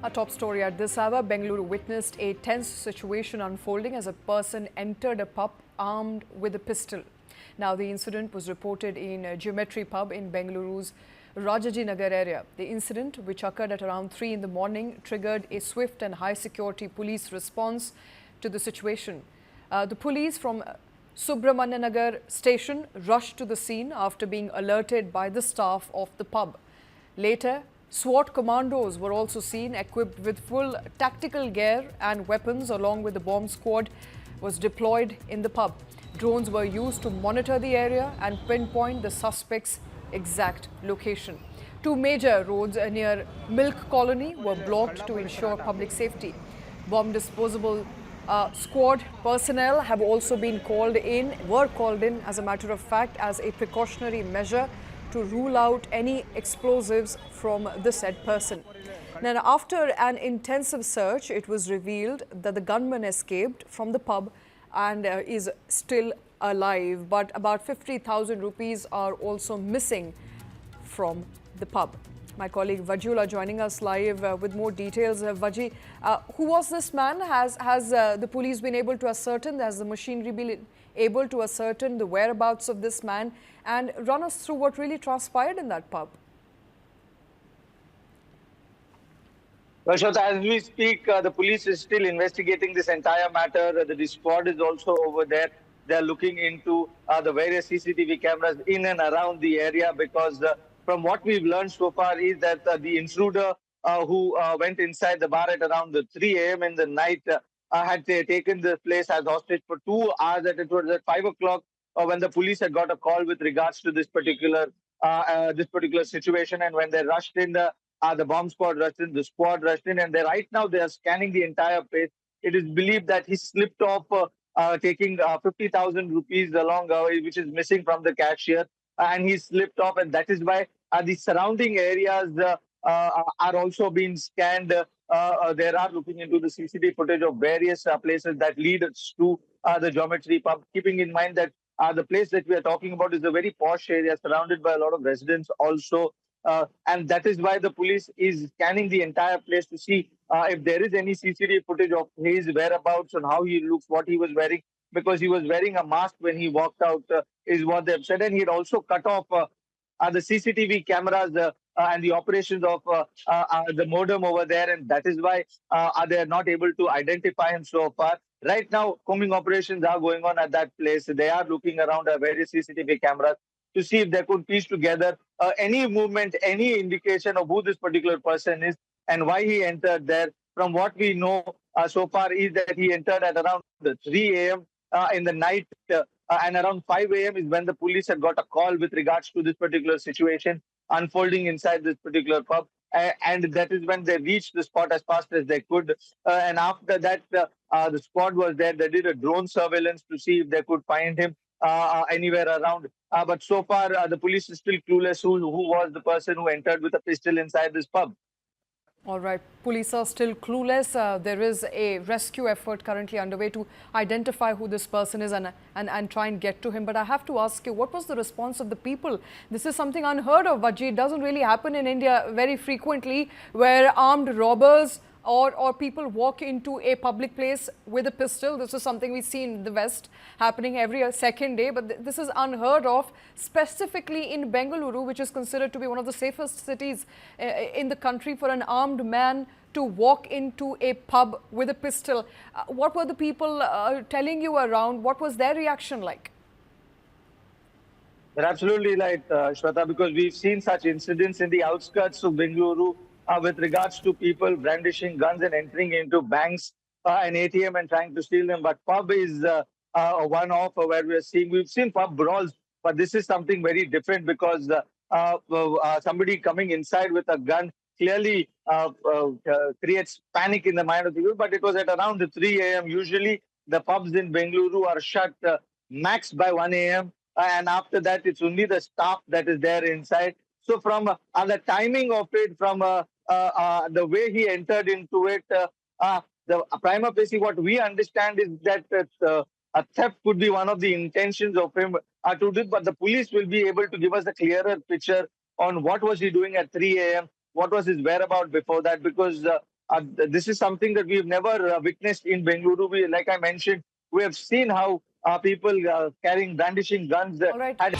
A top story at this hour, Bengaluru witnessed a tense situation unfolding as a person entered a pub armed with a pistol. Now, the incident was reported in a Geometry pub in Bengaluru's Rajajinagar area. The incident, which occurred at around 3 in the morning, triggered a swift and high-security police response to the situation. The police from Subramanyanagar station rushed to the scene after being alerted by the staff of the pub. Later, SWAT commandos were also seen equipped with full tactical gear and weapons, along with the bomb squad was deployed in the pub. Drones were used to monitor the area and pinpoint the suspect's exact location. Two major roads near Milk Colony were blocked to ensure public safety. Bomb disposal squad personnel have also been called in, as a matter of fact, as a precautionary measure to rule out any explosives from the said person. Now, after an intensive search, it was revealed that the gunman escaped from the pub and is still alive, but about 50,000 rupees are also missing from the pub. My colleague Vajula joining us live with more details. Vaji, who was this man? Has the police been able to ascertain, has the machinery been able to ascertain the whereabouts of this man, and run us through what really transpired in that pub? Well, Shweta, as we speak, the police is still investigating this entire matter. The squad is also over there. They're looking into the various CCTV cameras in and around the area, because from what we've learned so far is that the intruder who went inside the bar at around 3 a.m. in the night had taken the place as hostage for 2 hours. That it was at 5 o'clock when the police had got a call with regards to this particular situation, and when they rushed in, the bomb squad rushed in, the squad rushed in, and right now they are scanning the entire place. It is believed that he slipped off, taking 50,000 rupees along, which is missing from the cashier, and he slipped off, and that is why the surrounding areas are also being scanned. They are looking into the CCTV footage of various places that lead us to the Geometry pub, keeping in mind that the place that we are talking about is a very posh area surrounded by a lot of residents also. And that is why the police is scanning the entire place to see if there is any CCTV footage of his whereabouts and how he looks, what he was wearing, because he was wearing a mask when he walked out, is what they've said. And he had also cut off the CCTV cameras and the operations of the modem over there. And that is why they are not able to identify him so far. Right now, combing operations are going on at that place. They are looking around various CCTV cameras to see if they could piece together any movement, any indication of who this particular person is and why he entered there. From what we know so far is that he entered at around 3 a.m. In the night, and around 5 a.m. is when the police had got a call with regards to this particular situation unfolding inside this particular pub. And that is when they reached the spot as fast as they could. And after that, the squad was there. They did a drone surveillance to see if they could find him anywhere around. But so far, the police is still clueless who was the person who entered with a pistol inside this pub. All right. Police are still clueless. There is a rescue effort currently underway to identify who this person is and try and get to him. But I have to ask you, what was the response of the people? This is something unheard of, Vajji. It doesn't really happen in India very frequently, where armed robbers or people walk into a public place with a pistol. This is something we see in the West happening every second day, but this is unheard of, specifically in Bengaluru, which is considered to be one of the safest cities in the country, for an armed man to walk into a pub with a pistol. What were the people telling you around? What was their reaction like? You're absolutely right, Shweta, because we've seen such incidents in the outskirts of Bengaluru with regards to people brandishing guns and entering into banks and ATM and trying to steal them. But pub is one-off where we've seen pub brawls, but this is something very different, because somebody coming inside with a gun clearly creates panic in the mind of people. But it was at around 3 a.m. Usually the pubs in Bengaluru are shut max by 1 a.m. And after that, it's only the staff that is there inside. So from the timing of it, from the way he entered into it, the prima facie, what we understand is that a theft could be one of the intentions of him to do, but the police will be able to give us a clearer picture on what was he doing at 3 a.m., what was his whereabouts before that, because This is something that we've never witnessed in Bengaluru. Like I mentioned, we have seen how people carrying, brandishing guns All right. had